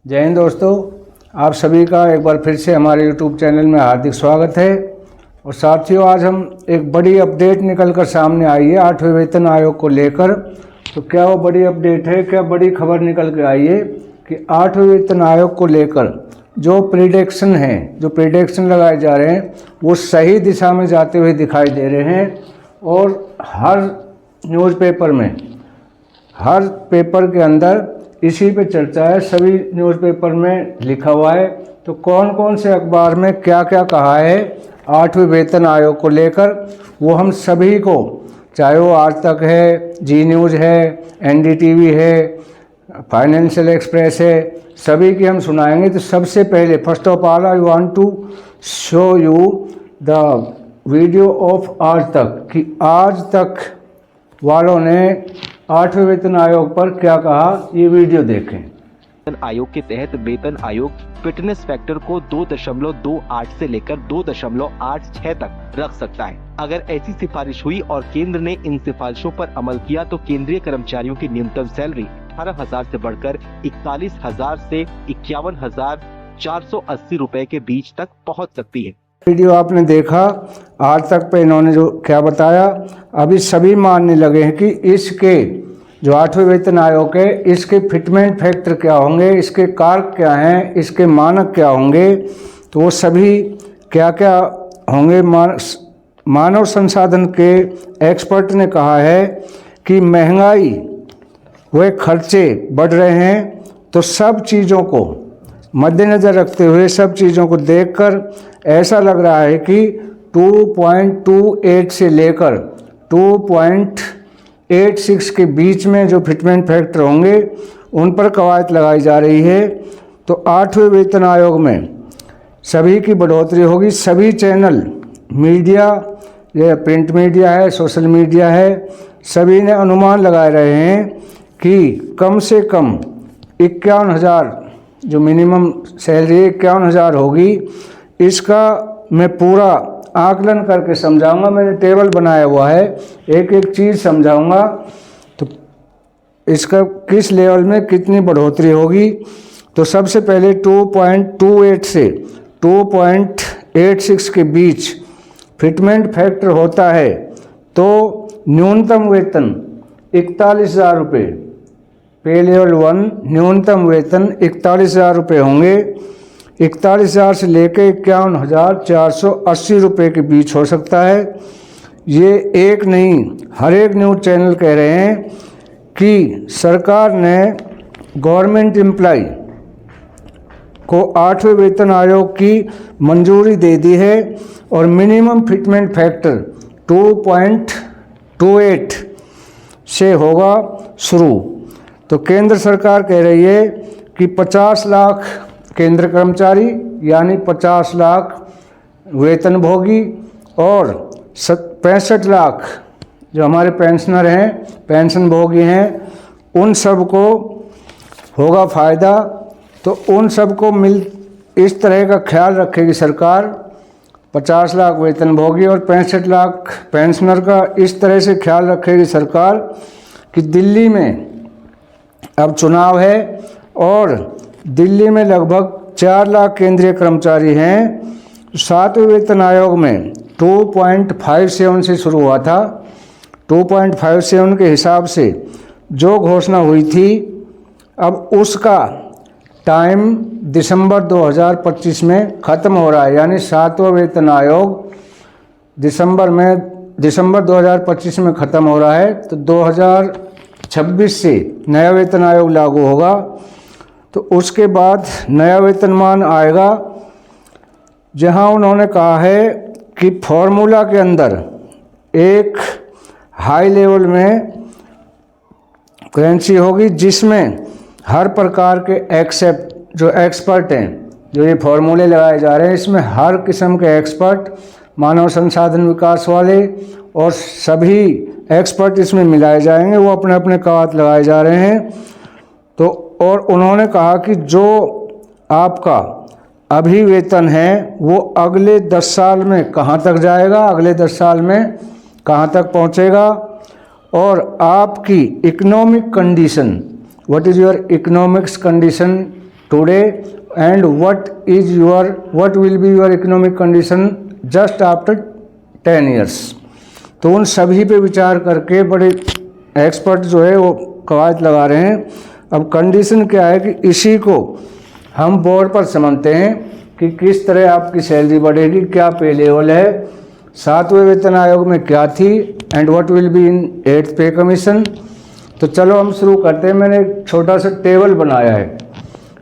जय हिंद दोस्तों, आप सभी का एक बार फिर से हमारे यूट्यूब चैनल में हार्दिक स्वागत है। और साथियों, आज हम एक बड़ी अपडेट निकल कर सामने आई है 8वें वेतन आयोग को लेकर। तो क्या वो बड़ी अपडेट है, क्या बड़ी खबर निकल के आई है कि 8वें वेतन आयोग को लेकर जो प्रेडिक्शन लगाए जा रहे हैं वो सही दिशा में जाते हुए दिखाई दे रहे हैं। और हर न्यूज़पेपर में, हर पेपर के अंदर इसी पे चर्चा है, सभी न्यूज़पेपर में लिखा हुआ है। तो कौन कौन से अखबार में क्या क्या कहा है 8वें वेतन आयोग को लेकर, वो हम सभी को, चाहे वो आज तक है, जी न्यूज़ है, एनडीटीवी है, फाइनेंशियल एक्सप्रेस है, सभी की हम सुनाएंगे। तो सबसे पहले first of all I want to show you the video of Aaj Tak, कि आज तक वालों ने 8वें वेतन आयोग पर क्या कहा, ये वीडियो देखें। वेतन आयोग के तहत वेतन आयोग फिटनेस फैक्टर को 2.28 से लेकर 2.86 तक रख सकता है। अगर ऐसी सिफारिश हुई और केंद्र ने इन सिफारिशों पर अमल किया तो केंद्रीय कर्मचारियों की न्यूनतम सैलरी 18,000 से बढ़कर 41,000 से 51,480 रुपए के बीच तक पहुंच सकती है। वीडियो आपने देखा, आज तक पे इन्होंने जो क्या बताया, अभी सभी मानने लगे हैं कि इसके जो 8वें वेतन आयोग है, इसके फिटमेंट फैक्टर क्या होंगे, इसके कारक क्या हैं, इसके मानक क्या होंगे। तो वो सभी क्या क्या होंगे। मानव संसाधन के एक्सपर्ट ने कहा है कि महंगाई व खर्चे बढ़ रहे हैं, तो सब चीज़ों को मद्देनज़र रखते हुए, सब चीज़ों को देखकर ऐसा लग रहा है कि 2.28 से लेकर 2.86 के बीच में जो फिटमेंट फैक्टर होंगे उन पर कवायद लगाई जा रही है। तो 8वें वेतन आयोग में सभी की बढ़ोतरी होगी। सभी चैनल, मीडिया, ये प्रिंट मीडिया है, सोशल मीडिया है, सभी ने अनुमान लगाए रहे हैं कि कम से कम 51,000 जो मिनिमम सैलरी 51,000 होगी। इसका मैं पूरा आकलन करके समझाऊंगा, मैंने टेबल बनाया हुआ है, एक एक चीज़ समझाऊंगा। तो इसका किस लेवल में कितनी बढ़ोतरी होगी। तो सबसे पहले 2.28 से 2.86 के बीच फिटमेंट फैक्टर होता है तो न्यूनतम वेतन 41,000 रुपये, पे लेवल 1 न्यूनतम वेतन 41,000 रुपये होंगे। 41,000 से लेकर 51,480 रुपये के बीच हो सकता है। ये एक नहीं, हर एक न्यूज़ चैनल कह रहे हैं कि सरकार ने गवर्नमेंट एम्प्लॉय को 8वें वेतन आयोग की मंजूरी दे दी है और मिनिमम फिटमेंट फैक्टर 2.28 से होगा शुरू। तो केंद्र सरकार कह रही है कि 50 लाख केंद्र कर्मचारी यानी 50 लाख वेतनभोगी और 65 लाख जो हमारे पेंशनर हैं, पेंशनभोगी हैं, उन सब को होगा फ़ायदा। तो उन सब को इस तरह का ख्याल रखेगी सरकार। 50 लाख वेतनभोगी और 65 लाख पेंशनर का इस तरह से ख्याल रखेगी सरकार कि दिल्ली में अब चुनाव है और दिल्ली में लगभग 4 लाख केंद्रीय कर्मचारी हैं। 7वें वेतन आयोग में 2.57 से शुरू हुआ था। 2.57 के हिसाब से जो घोषणा हुई थी, अब उसका टाइम दिसंबर 2025 में ख़त्म हो रहा है। यानी 7वां वेतन आयोग दिसंबर 2025 में ख़त्म हो रहा है। तो 2026 से नया वेतन आयोग लागू होगा। तो उसके बाद नया वेतनमान आएगा, जहां उन्होंने कहा है कि फॉर्मूला के अंदर एक हाई लेवल में करेंसी होगी, जिसमें हर प्रकार के जो एक्सपर्ट हैं, जो ये फॉर्मूले लगाए जा रहे हैं, इसमें हर किस्म के एक्सपर्ट, मानव संसाधन विकास वाले और सभी एक्सपर्ट इसमें मिलाए जाएंगे। वो अपने अपने कवायद लगाए जा रहे हैं। तो और उन्होंने कहा कि जो आपका अभी वेतन है वो अगले 10 साल में कहाँ तक जाएगा, अगले 10 साल में कहाँ तक पहुँचेगा, और आपकी economic condition, what is your economics condition, today and what will be your economic condition just after 10 years। तो उन सभी पे विचार करके बड़े एक्सपर्ट जो है वो कवायद लगा रहे हैं। अब कंडीशन क्या है कि इसी को हम बोर्ड पर समझते हैं कि किस तरह आपकी सैलरी बढ़ेगी, क्या पे लेवल है, 7वें वेतन आयोग में क्या थी, and what will be in 8th पे कमीशन। तो चलो हम शुरू करते हैं। मैंने एक छोटा सा टेबल बनाया है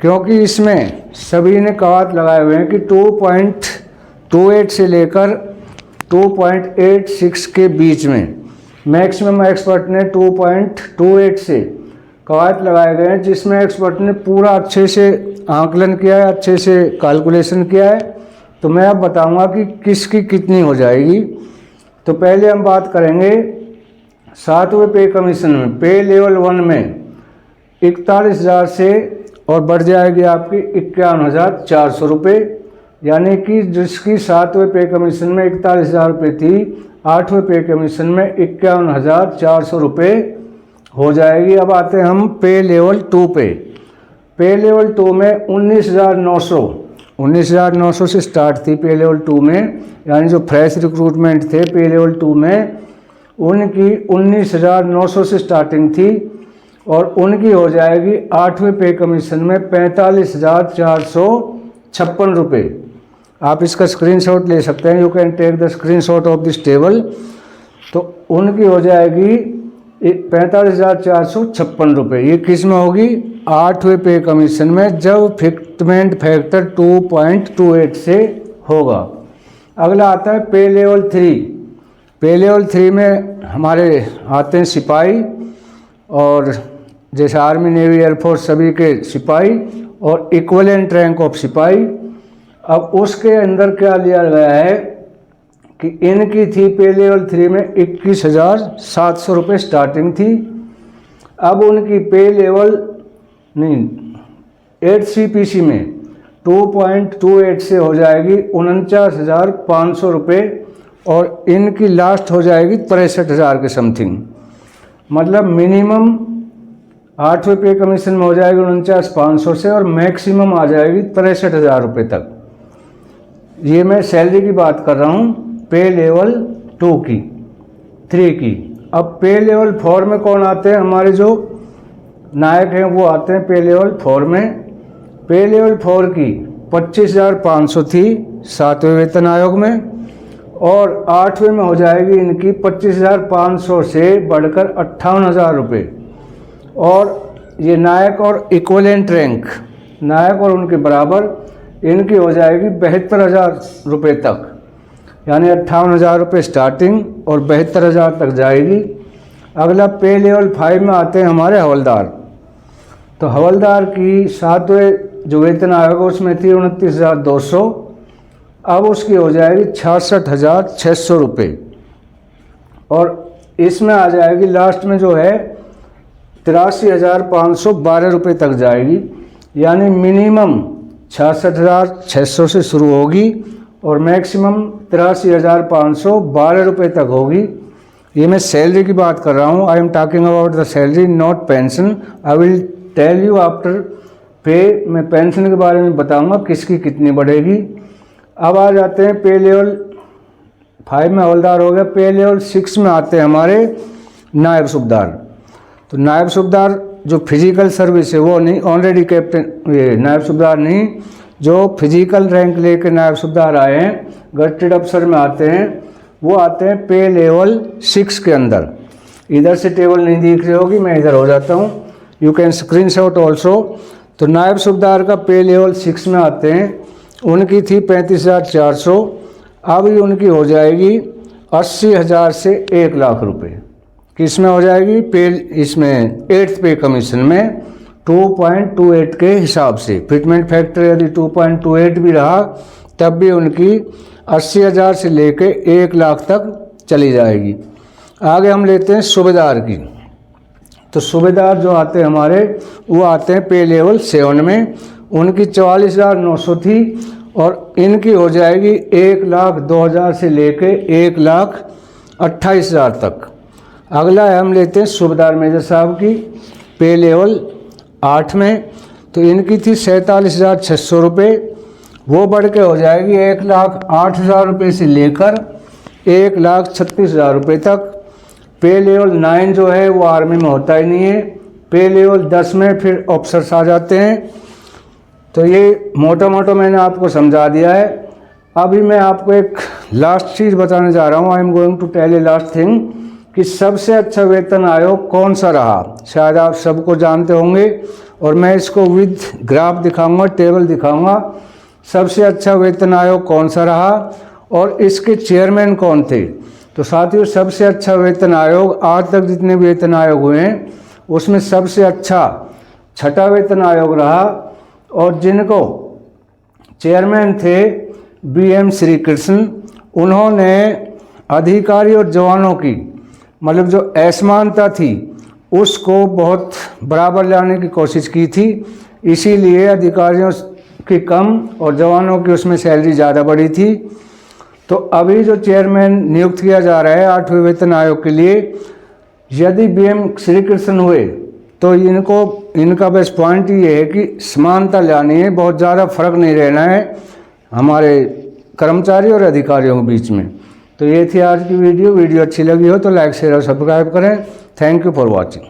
क्योंकि इसमें सभी ने कवायद लगाए हुए हैं कि 2.28 से लेकर 2.86 के बीच में, मैक्सिमम एक्सपर्ट ने 2.28 से कवायद लगाए गए हैं, जिसमें एक्सपर्ट ने पूरा अच्छे से आंकलन किया है, अच्छे से कैलकुलेशन किया है। तो मैं अब बताऊंगा कि किसकी कितनी हो जाएगी। तो पहले हम बात करेंगे 7वें पे कमीशन में। पे लेवल 1 में 41,000 से और बढ़ जाएगी आपकी 51,400 रुपये, यानी कि जिसकी 7वें पे कमीशन में 41,000 रुपये थी, 8वें पे कमीशन में 51,400 रुपये हो जाएगी। अब आते हैं हम पे लेवल 2 पे। पे लेवल 2 में 19,900 से स्टार्ट थी पे लेवल 2 में, यानी जो फ्रेश रिक्रूटमेंट थे पे लेवल 2 में उनकी 19,900 से स्टार्टिंग थी और उनकी हो जाएगी 8वें पे कमीशन में 45,456 रुपये। आप इसका स्क्रीनशॉट ले सकते हैं, you can take the screenshot of this table. तो उनकी हो जाएगी 45,456 रुपये। ये किस में होगी? 8वें पे कमीशन में, जब फिटमेंट फैक्टर 2.28 से होगा। अगला आता है पे लेवल 3। पे लेवल 3 में हमारे आते हैं सिपाही, और जैसे आर्मी नेवी एयरफोर्स सभी के सिपाही और इक्विवेलेंट रैंक ऑफ सिपाही। अब उसके अंदर क्या लिया गया है कि इनकी थी पे लेवल 3 में 21,700 रुपये स्टार्टिंग थी। अब उनकी पे लेवल 8 CPC में 2.28 से हो जाएगी 49,500 रुपये और इनकी लास्ट हो जाएगी 63,000 के समथिंग। मतलब मिनिमम 8वें पे कमीशन में हो जाएगी 49,500 से और मैक्सिमम आ जाएगी 63,000 रुपये तक। ये मैं सैलरी की बात कर रहा हूँ पे लेवल 2 की, 3 की। अब पे लेवल 4 में कौन आते हैं? हमारे जो नायक हैं वो आते हैं पे लेवल 4 में। पे लेवल 4 की 25,500 थी 7वें वेतन आयोग में और 8वें में हो जाएगी इनकी 25,500 से बढ़कर 58,000 रुपये। और ये नायक और इक्विवेलेंट रैंक, नायक और उनके बराबर, इनकी हो जाएगी 72,000 रुपये तक, यानी 58,000 रुपये स्टार्टिंग और 72,000 तक जाएगी। अगला पे लेवल 5 में आते हैं हमारे हवलदार। तो हवलदार की 7वें जो वेतन आयोग उसमें थी 29,200, अब उसकी हो जाएगी 66,600 रुपये और इसमें आ जाएगी लास्ट में जो है 83,512 रुपये तक जाएगी, यानी मिनिमम 66,600 से शुरू होगी और मैक्सिमम 83,512 रुपये तक होगी। ये मैं सैलरी की बात कर रहा हूँ। I am talking about the salary, not pension. I will tell you after pay. मैं पेंशन के बारे में बताऊँगा किसकी कितनी बढ़ेगी। अब आ जाते हैं पे लेवल 5 में हवलदार हो गया। पे लेवल 6 में आते हैं हमारे नायब सूबेदार। तो नायब सूबेदार जो फिजिकल सर्विस है वो नहीं, ऑलरेडी कैप्टन, ये नायब सूबेदार नहीं, जो फिजिकल रैंक लेकर नायब सूबेदार आए हैं, गजेटेड अफसर में आते हैं, वो आते हैं पे लेवल 6 के अंदर। इधर से टेबल नहीं दिख रही होगी, मैं इधर हो जाता हूँ, यू कैन स्क्रीनशॉट ऑल्सो। तो नायब सूबेदार का पे लेवल 6 में आते हैं, उनकी थी 35,400, अब ये उनकी हो जाएगी 80,000 से 1,00,000 रुपये। किस में हो जाएगी? पे इसमें 8th पे कमीशन में 2.28 के हिसाब से। फिटमेंट फैक्टर यदि 2.28 भी रहा तब भी उनकी 80,000 से लेके 1,00,000 तक चली जाएगी। आगे हम लेते हैं सूबेदार की। तो सूबेदार जो आते हैं हमारे, वो आते हैं पे लेवल 7 में, उनकी 44,900 थी और इनकी हो जाएगी 1,02,000 से लेके 1,28,000 तक। अगला है हम लेते हैं सूबेदार मेजर साहब की, पे लेवल 8 में। तो इनकी थी 47,600 रुपये, वो बढ़ के हो जाएगी 1,08,000 रुपये से लेकर 1,36,000 रुपये तक। पे लेवल 9 जो है वो आर्मी में होता ही नहीं है, पे लेवल 10 में फिर ऑफिसर्स आ जाते हैं। तो ये मोटा मोटा मैंने आपको समझा दिया है। अभी मैं आपको एक लास्ट चीज़ बताने जा रहा हूँ। I am going to tell a last thing कि सबसे अच्छा वेतन आयोग कौन सा रहा, शायद आप सबको जानते होंगे, और मैं इसको विद ग्राफ दिखाऊंगा, टेबल दिखाऊंगा। सबसे अच्छा वेतन आयोग कौन सा रहा और इसके चेयरमैन कौन थे। तो साथियों, सबसे अच्छा वेतन आयोग आज तक जितने वेतन आयोग हुए हैं उसमें सबसे अच्छा 6ठा वेतन आयोग रहा, और जिनको चेयरमैन थे BM श्री कृष्ण। उन्होंने अधिकारी और जवानों की मतलब जो असमानता थी उसको बहुत बराबर लाने की कोशिश की थी, इसीलिए अधिकारियों की कम और जवानों की उसमें सैलरी ज़्यादा बढ़ी थी। तो अभी जो चेयरमैन नियुक्त किया जा रहा है 8वें वेतन आयोग के लिए, यदि BM श्री कृष्ण हुए तो इनका बस पॉइंट ये है कि समानता लानी है, बहुत ज़्यादा फर्क नहीं रहना है हमारे कर्मचारी और अधिकारियों के बीच में। तो ये थी आज की वीडियो अच्छी लगी हो तो लाइक शेयर और सब्सक्राइब करें। Thank you for watching.